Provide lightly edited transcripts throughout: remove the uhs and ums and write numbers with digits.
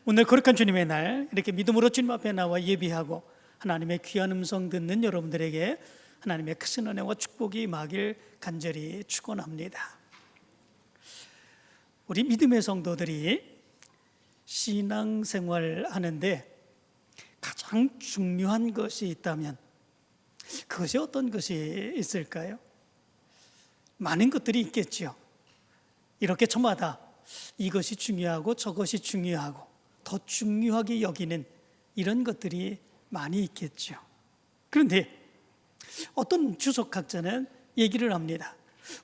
오늘 거룩한 주님의 날 이렇게 믿음으로 주님 앞에 나와 예비하고 하나님의 귀한 음성 듣는 여러분들에게 하나님의 크신 은혜와 축복이 임하길 간절히 축원합니다. 우리 믿음의 성도들이 신앙생활 하는데 가장 중요한 것이 있다면 그것이 어떤 것이 있을까요? 많은 것들이 있겠죠. 이렇게 저마다 이것이 중요하고 저것이 중요하고 더 중요하게 여기는 이런 것들이 많이 있겠죠. 그런데 어떤 주석학자는 얘기를 합니다.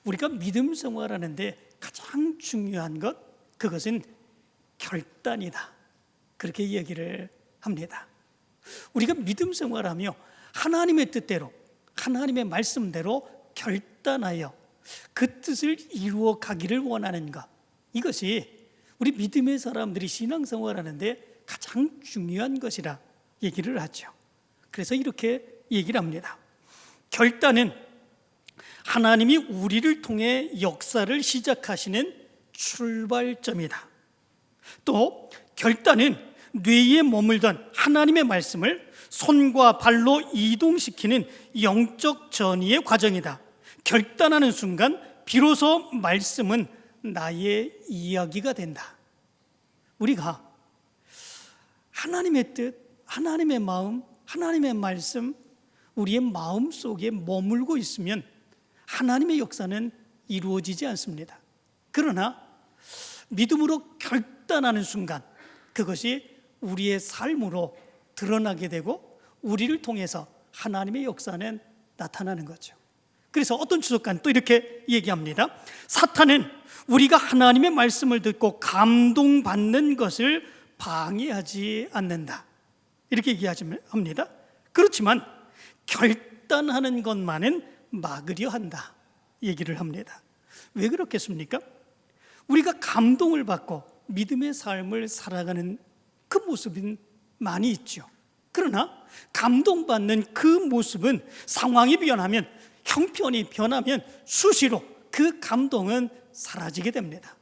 우리가 믿음 생활하는데 가장 중요한 것, 그것은 결단이다. 그렇게 얘기를 합니다. 우리가 믿음 생활하며 하나님의 뜻대로, 하나님의 말씀대로 결단하여 그 뜻을 이루어 가기를 원하는 것, 이것이 우리 믿음의 사람들이 신앙생활하는데 가장 중요한 것이라 얘기를 하죠. 그래서 이렇게 얘기를 합니다. 결단은 하나님이 우리를 통해 역사를 시작하시는 출발점이다. 또 결단은 뇌에 머물던 하나님의 말씀을 손과 발로 이동시키는 영적 전이의 과정이다. 결단하는 순간 비로소 말씀은 나의 이야기가 된다. 우리가 하나님의 뜻, 하나님의 마음, 하나님의 말씀 우리의 마음 속에 머물고 있으면 하나님의 역사는 이루어지지 않습니다. 그러나 믿음으로 결단하는 순간 그것이 우리의 삶으로 드러나게 되고 우리를 통해서 하나님의 역사는 나타나는 거죠. 그래서 어떤 주석가는 또 이렇게 얘기합니다. 사탄은 우리가 하나님의 말씀을 듣고 감동받는 것을 방해하지 않는다. 이렇게 얘기합니다. 그렇지만 결단하는 것만은 막으려 한다. 얘기를 합니다. 왜 그렇겠습니까? 우리가 감동을 받고 믿음의 삶을 살아가는 그 모습은 많이 있죠. 그러나 감동받는 그 모습은 상황이 변하면, 형편이 변하면 수시로 그 감동은 사라지게 됩니다.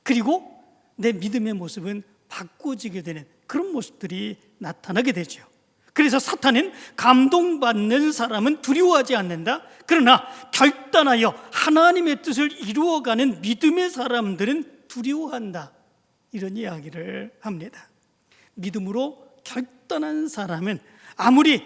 그리고 내 믿음의 모습은 바꿔지게 되는 그런 모습들이 나타나게 되죠. 그래서 사탄은 감동받는 사람은 두려워하지 않는다. 그러나 결단하여 하나님의 뜻을 이루어가는 믿음의 사람들은 두려워한다. 이런 이야기를 합니다. 믿음으로 결단한 사람은 아무리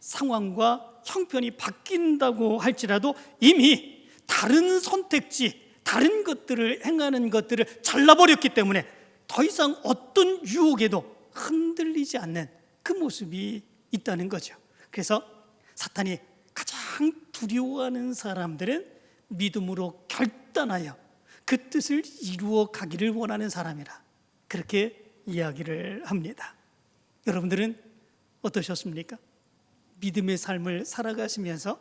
상황과 형편이 바뀐다고 할지라도 이미 다른 선택지, 다른 것들을 행하는 것들을 잘라버렸기 때문에 더 이상 어떤 유혹에도 흔들리지 않는 그 모습이 있다는 거죠. 그래서 사탄이 가장 두려워하는 사람들은 믿음으로 결단하여 그 뜻을 이루어 가기를 원하는 사람이라 그렇게 이야기를 합니다. 여러분들은 어떠셨습니까? 믿음의 삶을 살아가시면서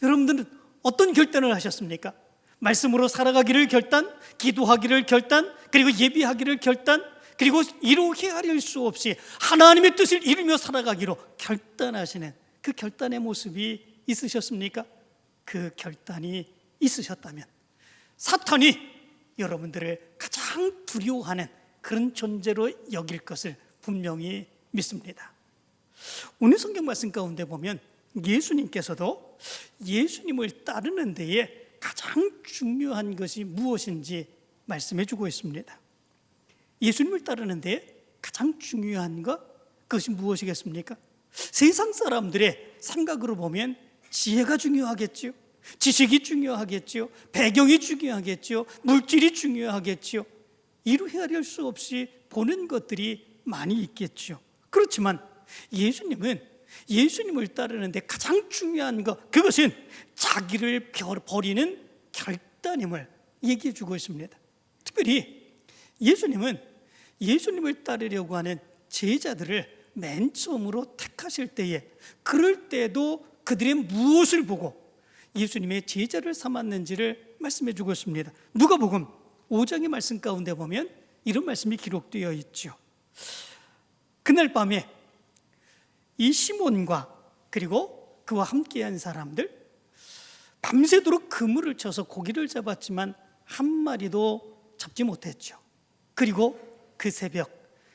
여러분들은 어떤 결단을 하셨습니까? 말씀으로 살아가기를 결단, 기도하기를 결단, 그리고 예비하기를 결단, 그리고 이루게 하릴 수 없이 하나님의 뜻을 이루며 살아가기로 결단하시는 그 결단의 모습이 있으셨습니까? 그 결단이 있으셨다면 사탄이 여러분들을 가장 두려워하는 그런 존재로 여길 것을 분명히 믿습니다. 오늘 성경 말씀 가운데 보면 예수님께서도 예수님을 따르는 데에 가장 중요한 것이 무엇인지 말씀해 주고 있습니다. 예수님을 따르는 데에 가장 중요한 것, 그것이 무엇이겠습니까? 세상 사람들의 생각으로 보면 지혜가 중요하겠죠, 지식이 중요하겠죠, 배경이 중요하겠죠, 물질이 중요하겠죠. 이루 헤아릴 수 없이 보는 것들이 많이 있겠죠. 그렇지만 예수님을 따르는데 가장 중요한 것, 그것은 자기를 버리는 결단임을 얘기해 주고 있습니다. 특별히 예수님을 따르려고 하는 제자들을 맨 처음으로 택하실 때에 그럴 때도 그들의 무엇을 보고 예수님의 제자를 삼았는지를 말씀해 주고 있습니다. 누가복음 5장의 말씀 가운데 보면 이런 말씀이 기록되어 있죠. 그날 밤에 이 시몬과 그리고 그와 함께한 사람들 밤새도록 그물을 쳐서 고기를 잡았지만 한 마리도 잡지 못했죠. 그리고 그 새벽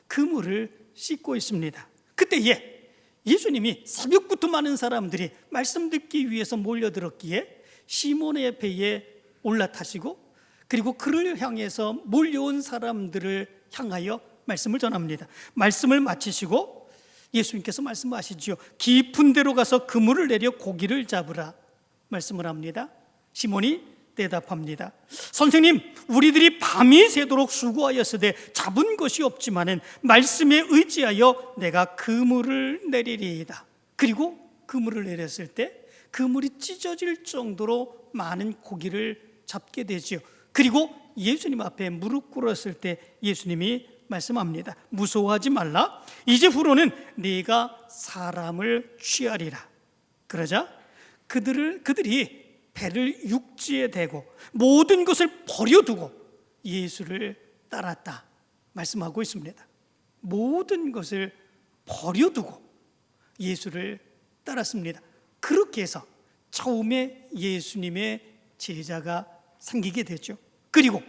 그물을 씻고 있습니다. 그때에 예수님이 새벽부터 많은 사람들이 말씀 듣기 위해서 몰려들었기에 시몬의 배에 올라타시고 그리고 그를 향해서 몰려온 사람들을 향하여 말씀을 전합니다. 말씀을 마치시고 예수님께서 말씀하시죠. 깊은 데로 가서 그물을 내려 고기를 잡으라 말씀을 합니다. 시몬이 대답합니다. 선생님, 우리들이 밤이 새도록 수고하였으되 잡은 것이 없지만은 말씀에 의지하여 내가 그물을 내리리이다. 그리고 그물을 내렸을 때 그물이 찢어질 정도로 많은 고기를 잡게 되지요. 그리고 예수님 앞에 무릎 꿇었을 때 예수님이 말씀합니다. 무서워하지 말라. 이제 후로는 네가 사람을 취하리라. 그러자 그들이 배를 육지에 대고 모든 것을 버려두고 예수를 따랐다 말씀하고 있습니다. 모든 것을 버려두고 예수를 따랐습니다. 그렇게 해서 처음에 예수님의 제자가 생기게 되죠. 그리고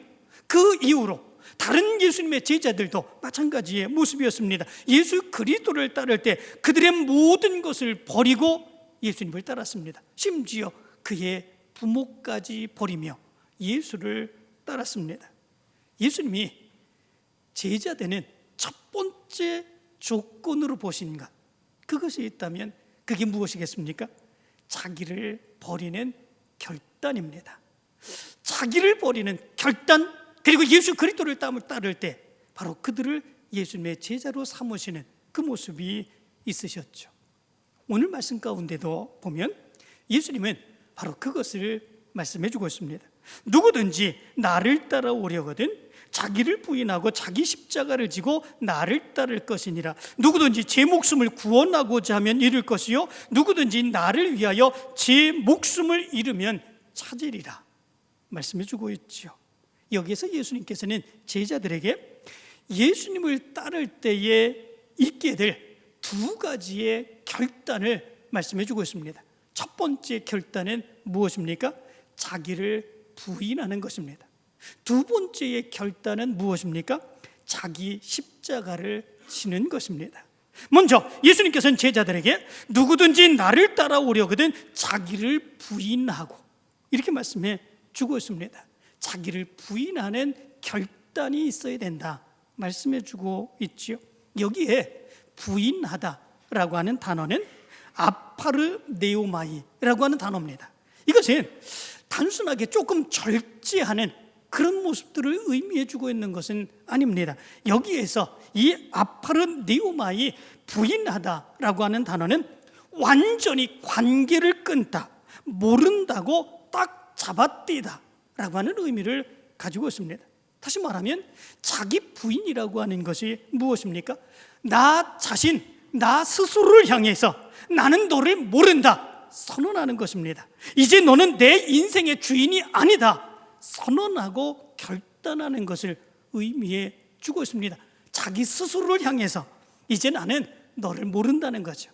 그 이후로 다른 예수님의 제자들도 마찬가지의 모습이었습니다. 예수 그리스도를 따를 때 그들의 모든 것을 버리고 예수님을 따랐습니다. 심지어 그의 부모까지 버리며 예수를 따랐습니다. 예수님이 제자 되는 첫 번째 조건으로 보신 것, 그것이 있다면 그게 무엇이겠습니까? 자기를 버리는 결단입니다. 자기를 버리는 결단, 그리고 예수 그리스도를 따를 때 바로 그들을 예수님의 제자로 삼으시는 그 모습이 있으셨죠. 오늘 말씀 가운데도 보면 예수님은 바로 그것을 말씀해 주고 있습니다. 누구든지 나를 따라오려거든 자기를 부인하고 자기 십자가를 지고 나를 따를 것이니라. 누구든지 제 목숨을 구원하고자 하면 잃을 것이요 누구든지 나를 위하여 제 목숨을 잃으면 찾으리라 말씀해 주고 있죠. 여기에서 예수님께서는 제자들에게 예수님을 따를 때에 있게 될 두 가지의 결단을 말씀해 주고 있습니다. 첫 번째 결단은 무엇입니까? 자기를 부인하는 것입니다. 두 번째의 결단은 무엇입니까? 자기 십자가를 지는 것입니다. 먼저 예수님께서는 제자들에게 누구든지 나를 따라오려거든 자기를 부인하고 이렇게 말씀해 주고 있습니다. 자기를 부인하는 결단이 있어야 된다 말씀해 주고 있지요. 여기에 부인하다라고 하는 단어는 아파르네오마이라고 하는 단어입니다. 이것은 단순하게 조금 절제하는 그런 모습들을 의미해 주고 있는 것은 아닙니다. 여기에서 이 아파르네오마이 부인하다라고 하는 단어는 완전히 관계를 끊다, 모른다고 딱 잡아떼다 라고 하는 의미를 가지고 있습니다. 다시 말하면 자기 부인이라고 하는 것이 무엇입니까? 나 자신, 나 스스로를 향해서 나는 너를 모른다 선언하는 것입니다. 이제 너는 내 인생의 주인이 아니다 선언하고 결단하는 것을 의미해 주고 있습니다. 자기 스스로를 향해서 이제 나는 너를 모른다는 거죠.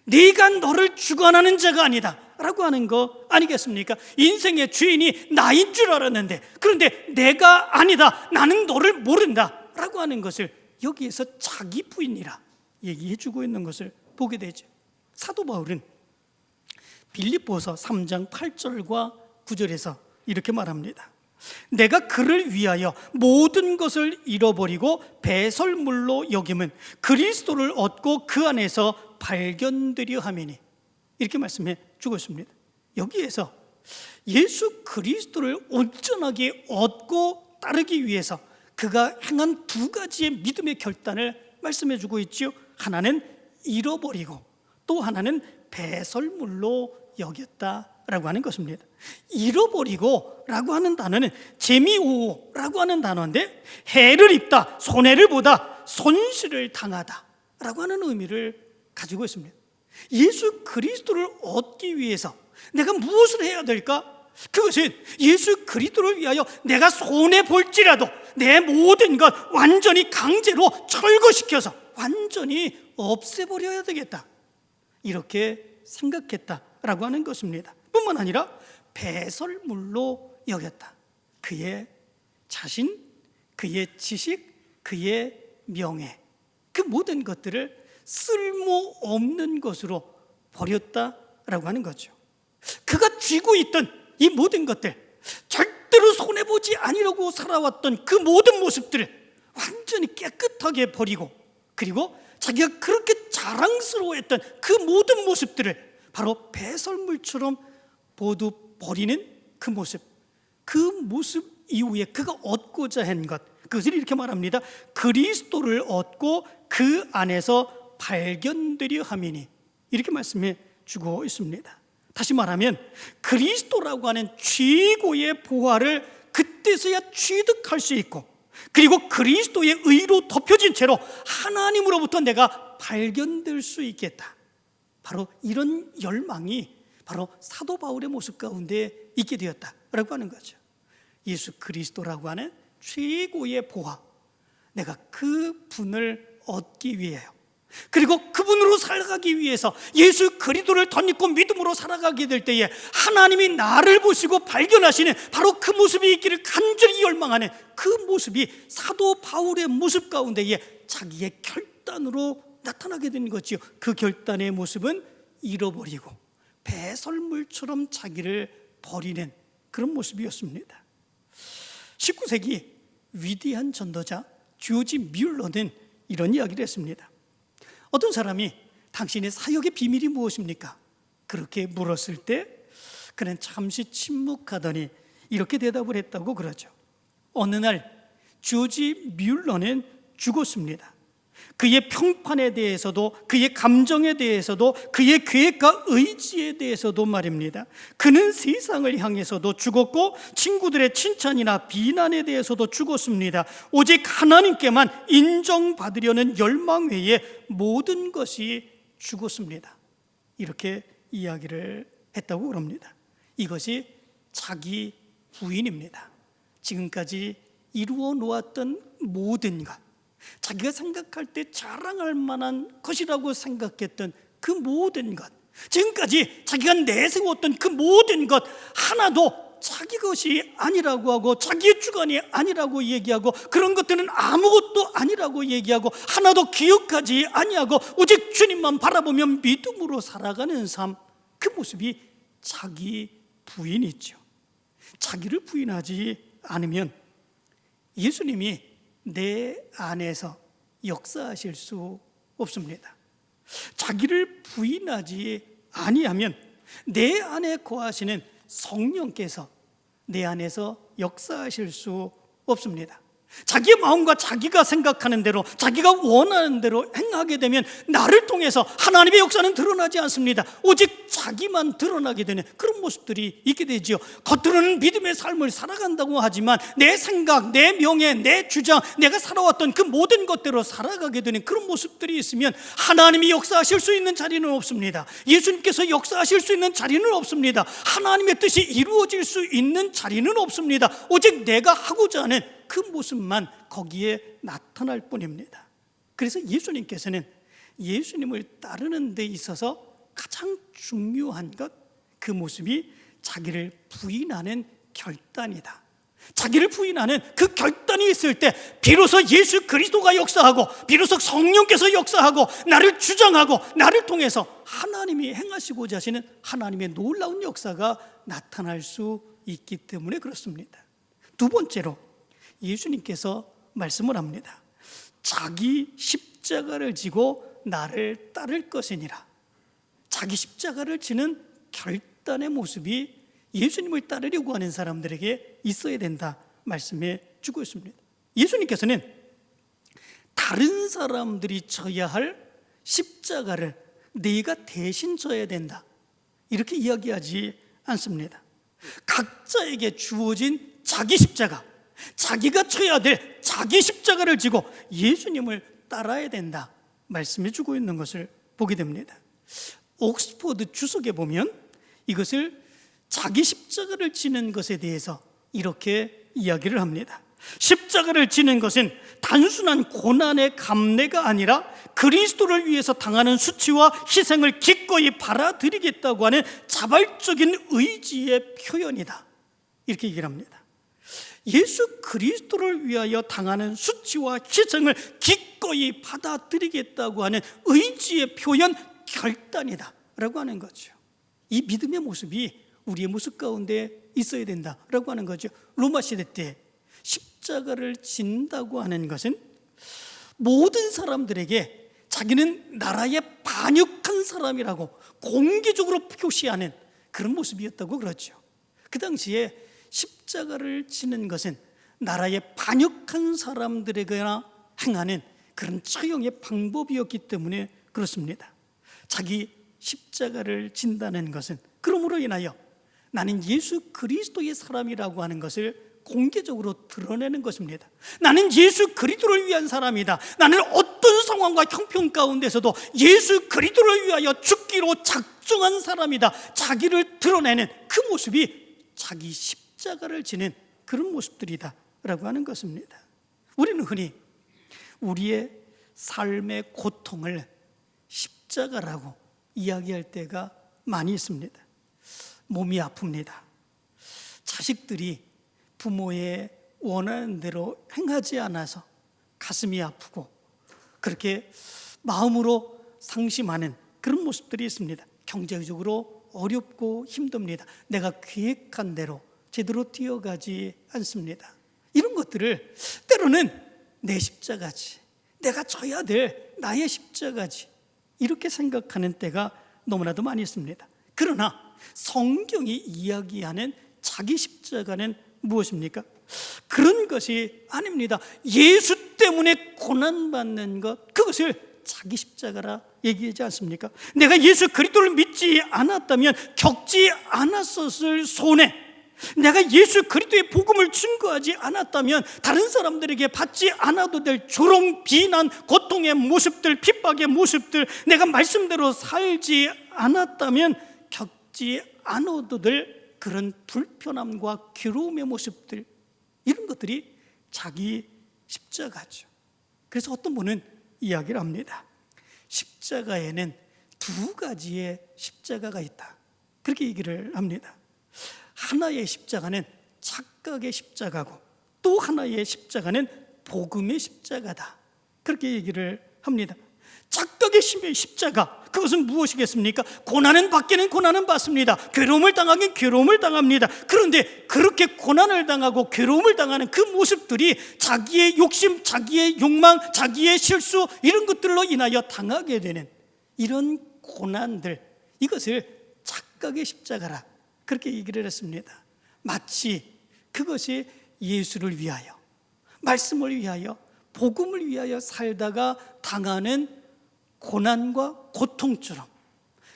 네가 너를 주관하는 자가 아니다 라고 하는 거 아니겠습니까? 인생의 주인이 나인 줄 알았는데 그런데 내가 아니다, 나는 너를 모른다 라고 하는 것을 여기에서 자기 부인이라 얘기해 주고 있는 것을 보게 되죠. 사도 바울은 빌립보서 3장 8절과 9절에서 이렇게 말합니다. 내가 그를 위하여 모든 것을 잃어버리고 배설물로 여김은 그리스도를 얻고 그 안에서 발견되려 함이니 이렇게 말씀해 주고 있습니다. 여기에서 예수 그리스도를 온전하게 얻고 따르기 위해서 그가 행한 두 가지의 믿음의 결단을 말씀해 주고 있지요. 하나는 잃어버리고 또 하나는 배설물로 여겼다라고 하는 것입니다. 잃어버리고 라고 하는 단어는 재미오라고 하는 단어인데 해를 입다, 손해를 보다, 손실을 당하다 라고 하는 의미를 가지고 있습니다. 예수 그리스도를 얻기 위해서 내가 무엇을 해야 될까? 그것은 예수 그리스도를 위하여 내가 손해볼지라도 내 모든 것 완전히 강제로 철거시켜서 완전히 없애버려야 되겠다 이렇게 생각했다라고 하는 것입니다. 뿐만 아니라 배설물로 여겼다. 그의 자신, 그의 지식, 그의 명예 그 모든 것들을 쓸모없는 것으로 버렸다라고 하는 거죠. 그가 쥐고 있던 이 모든 것들, 절대로 손해보지 아니라고 살아왔던 그 모든 모습들을 완전히 깨끗하게 버리고, 그리고 자기가 그렇게 자랑스러워했던 그 모든 모습들을 바로 배설물처럼 모두 버리는 그 모습 이후에 그가 얻고자 한 것, 그것을 이렇게 말합니다. 그리스도를 얻고 그 안에서 발견되려 함이니, 이렇게 말씀해 주고 있습니다. 다시 말하면 그리스도라고 하는 최고의 보화를 그때서야 취득할 수 있고, 그리고 그리스도의 의로 덮여진 채로 하나님으로부터 내가 발견될 수 있겠다. 바로 이런 열망이 바로 사도 바울의 모습 가운데 있게 되었다라고 하는 거죠. 예수 그리스도라고 하는 최고의 보화, 내가 그 분을 얻기 위해요. 그리고 그분으로 살아가기 위해서 예수 그리스도를 덧입고 믿음으로 살아가게 될 때에 하나님이 나를 보시고 발견하시는 바로 그 모습이 있기를 간절히 열망하는 그 모습이 사도 바울의 모습 가운데에 자기의 결단으로 나타나게 된 거지요. 그 결단의 모습은 잃어버리고 배설물처럼 자기를 버리는 그런 모습이었습니다. 19세기 위대한 전도자 조지 뮬러는 이런 이야기를 했습니다. 어떤 사람이 당신의 사역의 비밀이 무엇입니까? 그렇게 물었을 때 그는 잠시 침묵하더니 이렇게 대답을 했다고 그러죠. 어느 날 조지 뮬러는 죽었습니다. 그의 평판에 대해서도, 그의 감정에 대해서도, 그의 계획과 의지에 대해서도 말입니다. 그는 세상을 향해서도 죽었고 친구들의 칭찬이나 비난에 대해서도 죽었습니다. 오직 하나님께만 인정받으려는 열망 외에 모든 것이 죽었습니다. 이렇게 이야기를 했다고 그럽니다. 이것이 자기 부인입니다. 지금까지 이루어 놓았던 모든 것, 자기가 생각할 때 자랑할 만한 것이라고 생각했던 그 모든 것, 지금까지 자기가 내세웠던 그 모든 것 하나도 자기 것이 아니라고 하고, 자기의 주관이 아니라고 얘기하고, 그런 것들은 아무것도 아니라고 얘기하고, 하나도 기억하지 아니하고 오직 주님만 바라보며 믿음으로 살아가는 삶, 그 모습이 자기 부인이죠. 자기를 부인하지 않으면 예수님이 내 안에서 역사하실 수 없습니다. 자기를 부인하지 아니하면 내 안에 거하시는 성령께서 내 안에서 역사하실 수 없습니다. 자기의 마음과 자기가 생각하는 대로, 자기가 원하는 대로 행하게 되면 나를 통해서 하나님의 역사는 드러나지 않습니다. 오직 자기만 드러나게 되는 그런 모습들이 있게 되지요. 겉으로는 믿음의 삶을 살아간다고 하지만 내 생각, 내 명예, 내 주장, 내가 살아왔던 그 모든 것대로 살아가게 되는 그런 모습들이 있으면 하나님이 역사하실 수 있는 자리는 없습니다. 예수님께서 역사하실 수 있는 자리는 없습니다. 하나님의 뜻이 이루어질 수 있는 자리는 없습니다. 오직 내가 하고자 하는 그 모습만 거기에 나타날 뿐입니다. 그래서 예수님께서는 예수님을 따르는 데 있어서 가장 중요한 것, 그 모습이 자기를 부인하는 결단이다. 자기를 부인하는 그 결단이 있을 때 비로소 예수 그리스도가 역사하고, 비로소 성령께서 역사하고, 나를 주장하고, 나를 통해서 하나님이 행하시고자 하시는 하나님의 놀라운 역사가 나타날 수 있기 때문에 그렇습니다. 두 번째로 예수님께서 말씀을 합니다. 자기 십자가를 지고 나를 따를 것이니라. 자기 십자가를 지는 결단의 모습이 예수님을 따르려고 하는 사람들에게 있어야 된다 말씀해 주고 있습니다. 예수님께서는 다른 사람들이 져야 할 십자가를 네가 대신 져야 된다, 이렇게 이야기하지 않습니다. 각자에게 주어진 자기 십자가, 자기가 쳐야 될 자기 십자가를 지고 예수님을 따라야 된다 말씀해 주고 있는 것을 보게 됩니다. 옥스퍼드 주석에 보면 이것을 자기 십자가를 지는 것에 대해서 이렇게 이야기를 합니다. 십자가를 지는 것은 단순한 고난의 감내가 아니라 그리스도를 위해서 당하는 수치와 희생을 기꺼이 받아들이겠다고 하는 자발적인 의지의 표현이다, 이렇게 얘기를 합니다. 예수 그리스도를 위하여 당하는 수치와 희생을 기꺼이 기꺼이 받아들이겠다고 하는 의지의 표현, 결단이다 라고 하는 거죠. 이 믿음의 모습이 우리의 모습 가운데 있어야 된다라고 하는 거죠. 로마 시대 때 십자가를 진다고 하는 것은 모든 사람들에게 자기는 나라에 반역한 사람이라고 공개적으로 표시하는 그런 모습이었다고 그러죠. 그 당시에 십자가를 지는 것은 나라에 반역한 사람들에게나 행하는 그런 처형의 방법이었기 때문에 그렇습니다. 자기 십자가를 진다는 것은 그러므로 인하여 나는 예수 그리스도의 사람이라고 하는 것을 공개적으로 드러내는 것입니다. 나는 예수 그리스도를 위한 사람이다. 나는 어떤 상황과 형편 가운데서도 예수 그리스도를 위하여 죽기로 작정한 사람이다. 자기를 드러내는 그 모습이 자기 십자가를 지는 그런 모습들이다 라고 하는 것입니다. 우리는 흔히 우리의 삶의 고통을 십자가라고 이야기할 때가 많이 있습니다. 몸이 아픕니다. 자식들이 부모의 원하는 대로 행하지 않아서 가슴이 아프고 그렇게 마음으로 상심하는 그런 모습들이 있습니다. 경제적으로 어렵고 힘듭니다. 내가 계획한 대로 제대로 뛰어가지 않습니다. 이런 것들을 때로는 내 십자가지, 내가 져야 될 나의 십자가지 이렇게 생각하는 때가 너무나도 많이 있습니다. 그러나 성경이 이야기하는 자기 십자가는 무엇입니까? 그런 것이 아닙니다. 예수 때문에 고난받는 것, 그것을 자기 십자가라 얘기하지 않습니까? 내가 예수 그리스도를 믿지 않았다면 겪지 않았었을 손해, 내가 예수 그리스도의 복음을 증거하지 않았다면 다른 사람들에게 받지 않아도 될 조롱, 비난, 고통의 모습들, 핍박의 모습들, 내가 말씀대로 살지 않았다면 겪지 않아도 될 그런 불편함과 괴로움의 모습들, 이런 것들이 자기 십자가죠. 그래서 어떤 분은 이야기를 합니다. 십자가에는 두 가지의 십자가가 있다, 그렇게 얘기를 합니다. 하나의 십자가는 착각의 십자가고 또 하나의 십자가는 복음의 십자가다, 그렇게 얘기를 합니다. 착각의 십자가, 그것은 무엇이겠습니까? 고난은 받기는 고난은 받습니다. 괴로움을 당하긴 괴로움을 당합니다. 그런데 그렇게 고난을 당하고 괴로움을 당하는 그 모습들이 자기의 욕심, 자기의 욕망, 자기의 실수, 이런 것들로 인하여 당하게 되는 이런 고난들, 이것을 착각의 십자가라 그렇게 얘기를 했습니다. 마치 그것이 예수를 위하여, 말씀을 위하여, 복음을 위하여 살다가 당하는 고난과 고통처럼,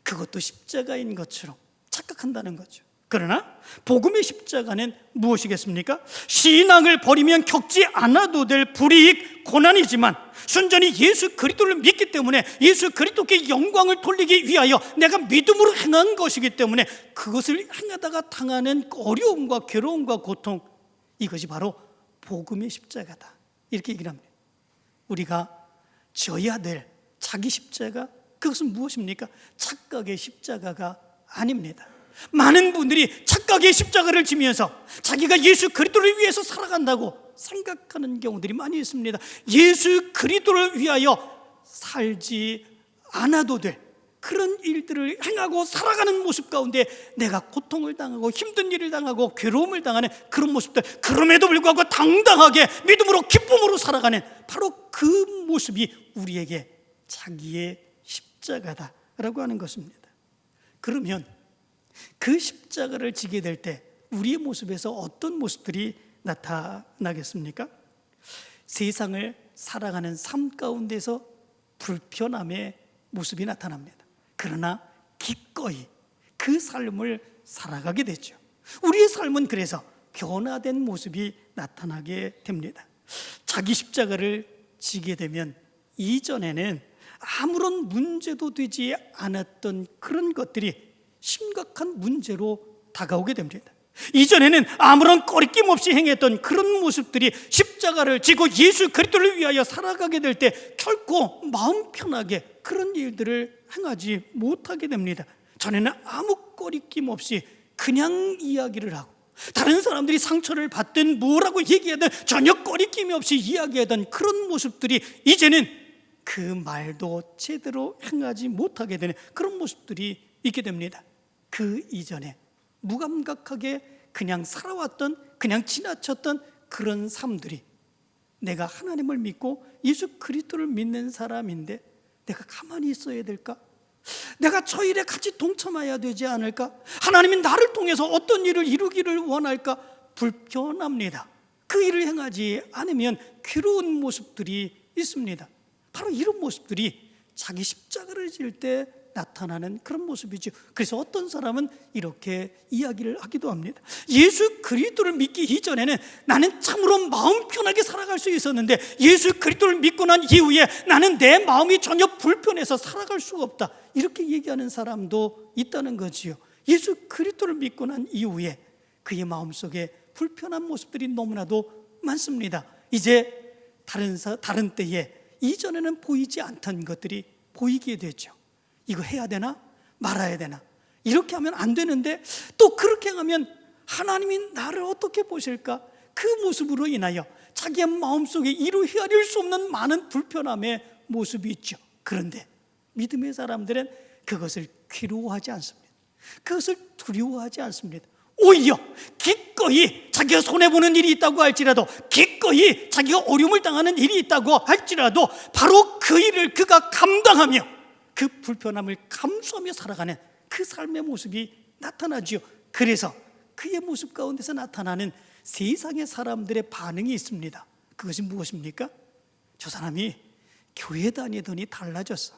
그것도 십자가인 것처럼 착각한다는 거죠. 그러나 복음의 십자가는 무엇이겠습니까? 신앙을 버리면 겪지 않아도 될 불이익, 고난이지만 순전히 예수 그리스도를 믿기 때문에 예수 그리스도께 영광을 돌리기 위하여 내가 믿음으로 행한 것이기 때문에 그것을 행하다가 당하는 어려움과 괴로움과 고통, 이것이 바로 복음의 십자가다, 이렇게 얘기를 합니다. 우리가 져야 될 자기 십자가, 그것은 무엇입니까? 착각의 십자가가 아닙니다. 많은 분들이 착각의 십자가를 지면서 자기가 예수 그리스도를 위해서 살아간다고 생각하는 경우들이 많이 있습니다. 예수 그리스도를 위하여 살지 않아도 될 그런 일들을 행하고 살아가는 모습 가운데 내가 고통을 당하고 힘든 일을 당하고 괴로움을 당하는 그런 모습들, 그럼에도 불구하고 당당하게 믿음으로 기쁨으로 살아가는 바로 그 모습이 우리에게 자기의 십자가다라고 하는 것입니다. 그러면 그 십자가를 지게 될 때 우리의 모습에서 어떤 모습들이 나타나겠습니까? 세상을 살아가는 삶 가운데서 불편함의 모습이 나타납니다. 그러나 기꺼이 그 삶을 살아가게 되죠. 우리의 삶은 그래서 변화된 모습이 나타나게 됩니다. 자기 십자가를 지게 되면 이전에는 아무런 문제도 되지 않았던 그런 것들이 심각한 문제로 다가오게 됩니다. 이전에는 아무런 꺼리낌 없이 행했던 그런 모습들이 십자가를 지고 예수 그리스도를 위하여 살아가게 될 때 결코 마음 편하게 그런 일들을 행하지 못하게 됩니다. 전에는 아무 꺼리낌 없이 그냥 이야기를 하고 다른 사람들이 상처를 받든 뭐라고 얘기하든 전혀 꺼리낌이 없이 이야기하던 그런 모습들이 이제는 그 말도 제대로 행하지 못하게 되는 그런 모습들이 있게 됩니다. 그 이전에 무감각하게 그냥 살아왔던, 그냥 지나쳤던 그런 삶들이, 내가 하나님을 믿고 예수 그리스도를 믿는 사람인데 내가 가만히 있어야 될까? 내가 저 일에 같이 동참해야 되지 않을까? 하나님이 나를 통해서 어떤 일을 이루기를 원할까? 불편합니다. 그 일을 행하지 않으면 괴로운 모습들이 있습니다. 바로 이런 모습들이 자기 십자가를 질 때 나타나는 그런 모습이죠. 그래서 어떤 사람은 이렇게 이야기를 하기도 합니다. 예수 그리스도를 믿기 이전에는 나는 참으로 마음 편하게 살아갈 수 있었는데 예수 그리스도를 믿고 난 이후에 나는 내 마음이 전혀 불편해서 살아갈 수가 없다. 이렇게 얘기하는 사람도 있다는 거지요. 예수 그리스도를 믿고 난 이후에 그의 마음속에 불편한 모습들이 너무나도 많습니다. 이제 다른 때에 이전에는 보이지 않던 것들이 보이게 되죠. 이거 해야 되나? 말아야 되나? 이렇게 하면 안 되는데 또 그렇게 하면 하나님이 나를 어떻게 보실까? 그 모습으로 인하여 자기의 마음속에 이루 헤아릴 수 없는 많은 불편함의 모습이 있죠. 그런데 믿음의 사람들은 그것을 괴로워하지 않습니다. 그것을 두려워하지 않습니다. 오히려 기꺼이 자기가 손해보는 일이 있다고 할지라도, 기꺼이 자기가 어려움을 당하는 일이 있다고 할지라도 바로 그 일을 그가 감당하며 그 불편함을 감수하며 살아가는 그 삶의 모습이 나타나죠. 그래서 그의 모습 가운데서 나타나는 세상의 사람들의 반응이 있습니다. 그것이 무엇입니까? 저 사람이 교회 다니더니 달라졌어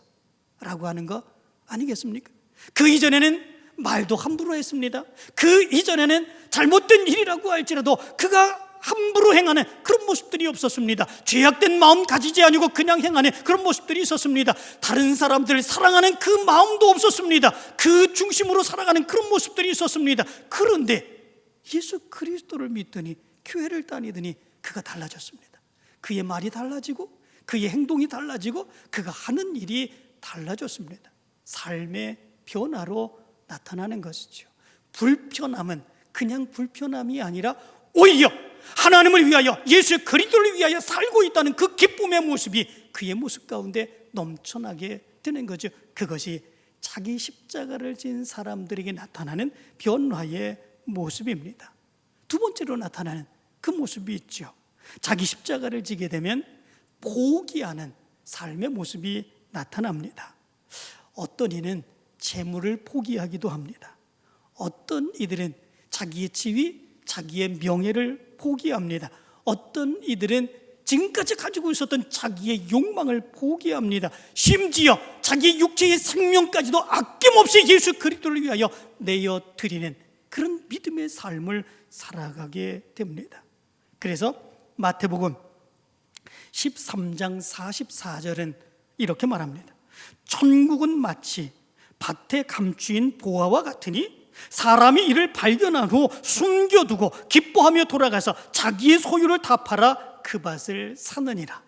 라고 하는 거 아니겠습니까? 그 이전에는 말도 함부로 했습니다. 그 이전에는 잘못된 일이라고 할지라도 그가 함부로 행하는 그런 모습들이 없었습니다. 죄악된 마음 가지지 아니고 그냥 행하는 그런 모습들이 있었습니다. 다른 사람들을 사랑하는 그 마음도 없었습니다. 그 중심으로 살아가는 그런 모습들이 있었습니다. 그런데 예수 그리스도를 믿더니, 교회를 다니더니 그가 달라졌습니다. 그의 말이 달라지고 그의 행동이 달라지고 그가 하는 일이 달라졌습니다. 삶의 변화로 나타나는 것이죠. 불편함은 그냥 불편함이 아니라 오히려 하나님을 위하여, 예수 그리스도를 위하여 살고 있다는 그 기쁨의 모습이 그의 모습 가운데 넘쳐나게 되는 거죠. 그것이 자기 십자가를 진 사람들에게 나타나는 변화의 모습입니다. 두 번째로 나타나는 그 모습이 있죠. 자기 십자가를 지게 되면 포기하는 삶의 모습이 나타납니다. 어떤 이는 재물을 포기하기도 합니다. 어떤 이들은 자기의 지위, 자기의 명예를 포기합니다. 어떤 이들은 지금까지 가지고 있었던 자기의 욕망을 포기합니다. 심지어 자기 육체의 생명까지도 아낌없이 예수 그리스도를 위하여 내어드리는 그런 믿음의 삶을 살아가게 됩니다. 그래서 마태복음 13장 44절은 이렇게 말합니다. 천국은 마치 밭에 감추인 보화와 같으니 사람이 이를 발견한 후 숨겨두고 기뻐하며 돌아가서 자기의 소유를 다 팔아 그 밭을 사느니라.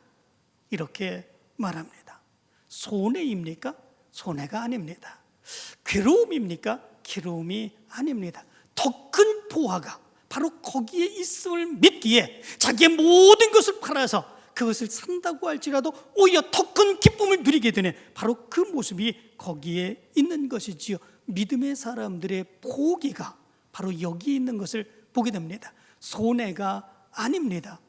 이렇게 말합니다. 손해입니까? 손해가 아닙니다. 괴로움입니까? 괴로움이 아닙니다. 더 큰 보화가 바로 거기에 있음을 믿기에 자기의 모든 것을 팔아서 그것을 산다고 할지라도 오히려 더 큰 기쁨을 누리게 되는 바로 그 모습이 거기에 있는 것이지요. 믿음의 사람들의 포기가 바로 여기 있는 것을 보게 됩니다. 손해가 아닙니다.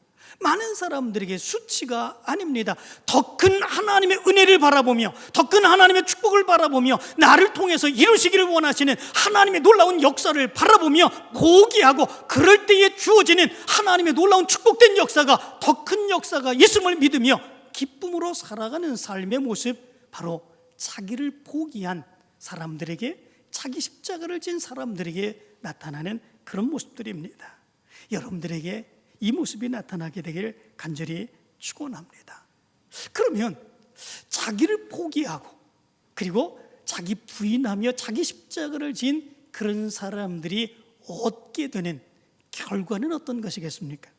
많은 사람들에게 수치가 아닙니다. 더 큰 하나님의 은혜를 바라보며, 더 큰 하나님의 축복을 바라보며, 나를 통해서 이루시기를 원하시는 하나님의 놀라운 역사를 바라보며 포기하고 그럴 때에 주어지는 하나님의 놀라운 축복된 역사가, 더 큰 역사가 있음을 믿으며 기쁨으로 살아가는 삶의 모습, 바로 자기를 포기한 사람들에게, 자기 십자가를 진 사람들에게 나타나는 그런 모습들입니다. 여러분들에게 이 모습이 나타나게 되길 간절히 축원합니다. 그러면 자기를 포기하고 그리고 자기 부인하며 자기 십자가를 진 그런 사람들이 얻게 되는 결과는 어떤 것이겠습니까?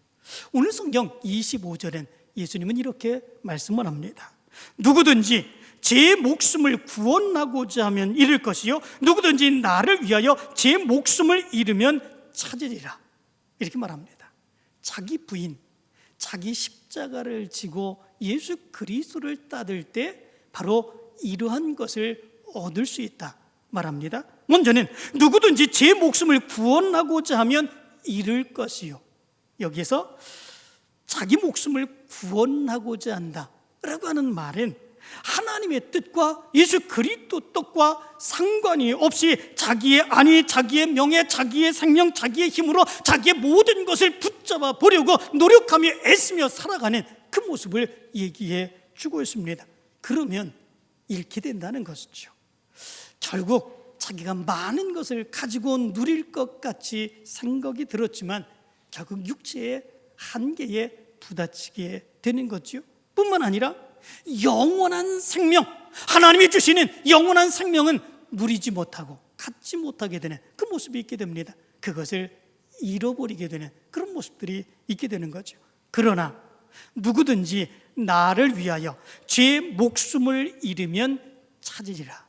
오늘 성경 25절엔 예수님은 이렇게 말씀을 합니다. 누구든지 제 목숨을 구원하고자 하면 잃을 것이요 누구든지 나를 위하여 제 목숨을 잃으면 찾으리라. 이렇게 말합니다. 자기 부인, 자기 십자가를 지고 예수 그리스도를 따를 때 바로 이러한 것을 얻을 수 있다 말합니다. 먼저는 누구든지 제 목숨을 구원하고자 하면 잃을 것이요. 여기에서 자기 목숨을 구원하고자 한다라고 하는 말은 하나님의 뜻과 예수 그리스도 뜻과 상관이 없이 자기의 안위, 자기의 명예, 자기의 생명, 자기의 힘으로 자기의 모든 것을 붙잡아 보려고 노력하며 애쓰며 살아가는 그 모습을 얘기해 주고 있습니다. 그러면 잃게 된다는 것이죠. 결국 자기가 많은 것을 가지고 누릴 것 같이 생각이 들었지만 결국 육체의 한계에 부딪히게 되는 거죠. 뿐만 아니라 영원한 생명, 하나님이 주시는 영원한 생명은 누리지 못하고 갖지 못하게 되는 그 모습이 있게 됩니다. 그것을 잃어버리게 되는 그런 모습들이 있게 되는 거죠. 그러나 누구든지 나를 위하여 제 목숨을 잃으면 찾으리라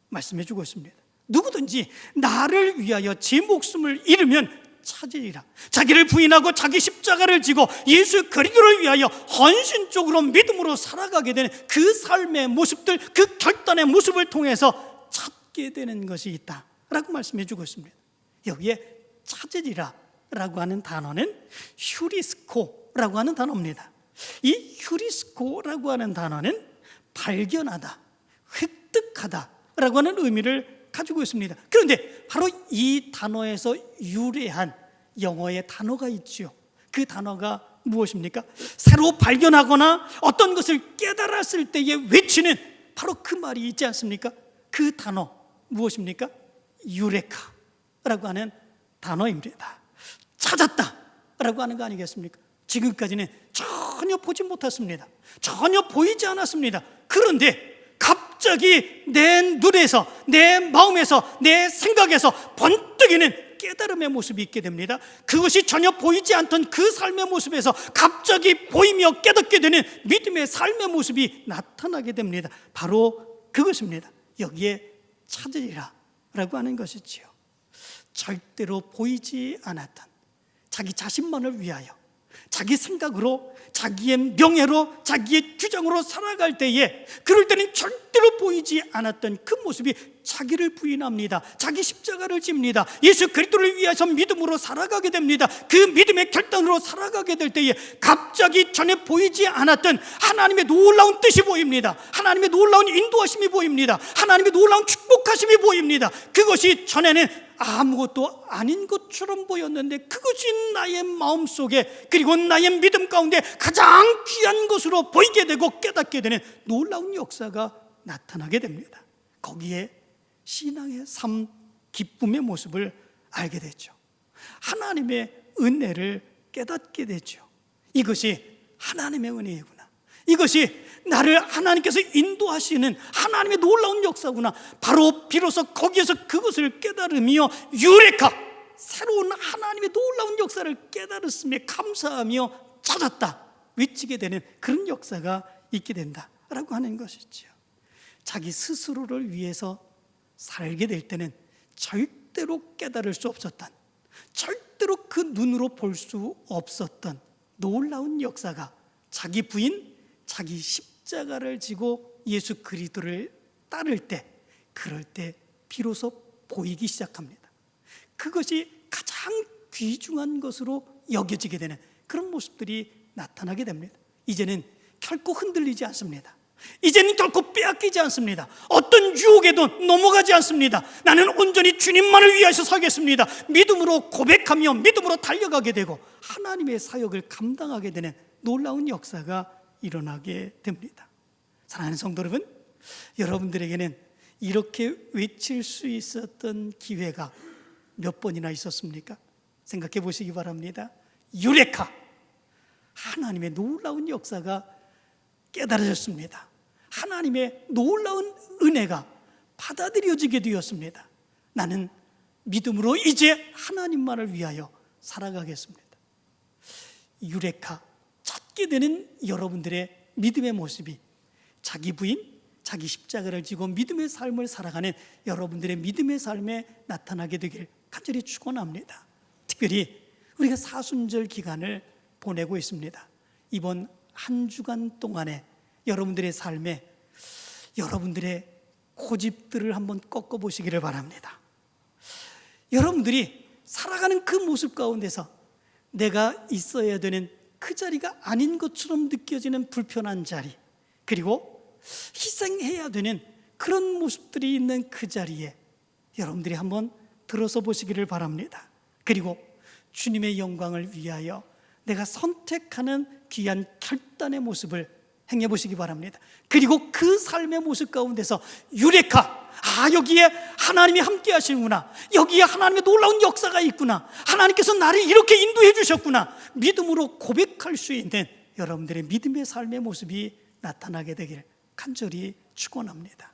말씀해 주고 있습니다. 누구든지 나를 위하여 제 목숨을 잃으면 찾으리라. 자기를 부인하고 자기 십자가를 지고 예수 그리스도를 위하여 헌신적으로 믿음으로 살아가게 되는 그 삶의 모습들, 그 결단의 모습을 통해서 찾게 되는 것이 있다라고 말씀해 주고 있습니다. 여기에 찾으리라 라고 하는 단어는 휴리스코라고 하는 단어입니다. 이 휴리스코라고 하는 단어는 발견하다, 획득하다 라고 하는 의미를 가지고 있습니다. 그런데 바로 이 단어에서 유래한 영어의 단어가 있죠. 그 단어가 무엇입니까? 새로 발견하거나 어떤 것을 깨달았을 때에 외치는 바로 그 말이 있지 않습니까? 그 단어 무엇입니까? 유레카라고 하는 단어입니다. 찾았다 라고 하는 거 아니겠습니까? 지금까지는 전혀 보지 못했습니다. 전혀 보이지 않았습니다. 그런데 갑자기 내 눈에서, 내 마음에서, 내 생각에서 번뜩이는 깨달음의 모습이 있게 됩니다. 그것이 전혀 보이지 않던 그 삶의 모습에서 갑자기 보이며 깨닫게 되는 믿음의 삶의 모습이 나타나게 됩니다. 바로 그것입니다. 여기에 찾으리라 라고 하는 것이지요. 절대로 보이지 않았던 자기 자신만을 위하여 자기 생각으로, 자기의 명예로, 자기의 주장으로 살아갈 때에 그럴 때는 절대로 보이지 않았던 그 모습이 자기를 부인합니다. 자기 십자가를 집니다. 예수 그리스도를 위해서 믿음으로 살아가게 됩니다. 그 믿음의 결단으로 살아가게 될 때에 갑자기 전에 보이지 않았던 하나님의 놀라운 뜻이 보입니다. 하나님의 놀라운 인도하심이 보입니다. 하나님의 놀라운 축복하심이 보입니다. 그것이 전에는 아무것도 아닌 것처럼 보였는데 그것이 나의 마음속에 그리고 나의 믿음 가운데 가장 귀한 것으로 보이게 되고 깨닫게 되는 놀라운 역사가 나타나게 됩니다. 거기에 신앙의 삶, 기쁨의 모습을 알게 되죠. 하나님의 은혜를 깨닫게 되죠. 이것이 하나님의 은혜이구나. 이것이 나를 하나님께서 인도하시는 하나님의 놀라운 역사구나. 바로 비로소 거기에서 그것을 깨달으며 유레카, 새로운 하나님의 놀라운 역사를 깨달았음에 감사하며 찾았다 외치게 되는 그런 역사가 있게 된다라고 하는 것이죠. 자기 스스로를 위해서 살게 될 때는 절대로 깨달을 수 없었던, 절대로 그 눈으로 볼 수 없었던 놀라운 역사가 자기 부인, 자기 십자가를 지고 예수 그리스도를 따를 때, 그럴 때 비로소 보이기 시작합니다. 그것이 가장 귀중한 것으로 여겨지게 되는 그런 모습들이 나타나게 됩니다. 이제는 결코 흔들리지 않습니다. 이제는 결코 빼앗기지 않습니다. 어떤 유혹에도 넘어가지 않습니다. 나는 온전히 주님만을 위해서 살겠습니다. 믿음으로 고백하며 믿음으로 달려가게 되고 하나님의 사역을 감당하게 되는 놀라운 역사가 일어나게 됩니다. 사랑하는 성도 여러분, 여러분들에게는 이렇게 외칠 수 있었던 기회가 몇 번이나 있었습니까? 생각해 보시기 바랍니다. 유레카, 하나님의 놀라운 역사가 깨달아졌습니다. 하나님의 놀라운 은혜가 받아들여지게 되었습니다. 나는 믿음으로 이제 하나님만을 위하여 살아가겠습니다. 유레카, 찾게 되는 여러분들의 믿음의 모습이 자기 부인, 자기 십자가를 지고 믿음의 삶을 살아가는 여러분들의 믿음의 삶에 나타나게 되길 간절히 축원합니다. 특별히 우리가 사순절 기간을 보내고 있습니다. 이번 한 주간 동안에 여러분들의 삶에 여러분들의 고집들을 한번 꺾어보시기를 바랍니다. 여러분들이 살아가는 그 모습 가운데서 내가 있어야 되는 그 자리가 아닌 것처럼 느껴지는 불편한 자리, 그리고 희생해야 되는 그런 모습들이 있는 그 자리에 여러분들이 한번 들어서 보시기를 바랍니다. 그리고 주님의 영광을 위하여 내가 선택하는 귀한 결단의 모습을 행해 보시기 바랍니다. 그리고 그 삶의 모습 가운데서 유레카, 여기에 하나님이 함께 하시는구나, 여기에 하나님의 놀라운 역사가 있구나, 하나님께서 나를 이렇게 인도해 주셨구나, 믿음으로 고백할 수 있는 여러분들의 믿음의 삶의 모습이 나타나게 되길 간절히 축원합니다.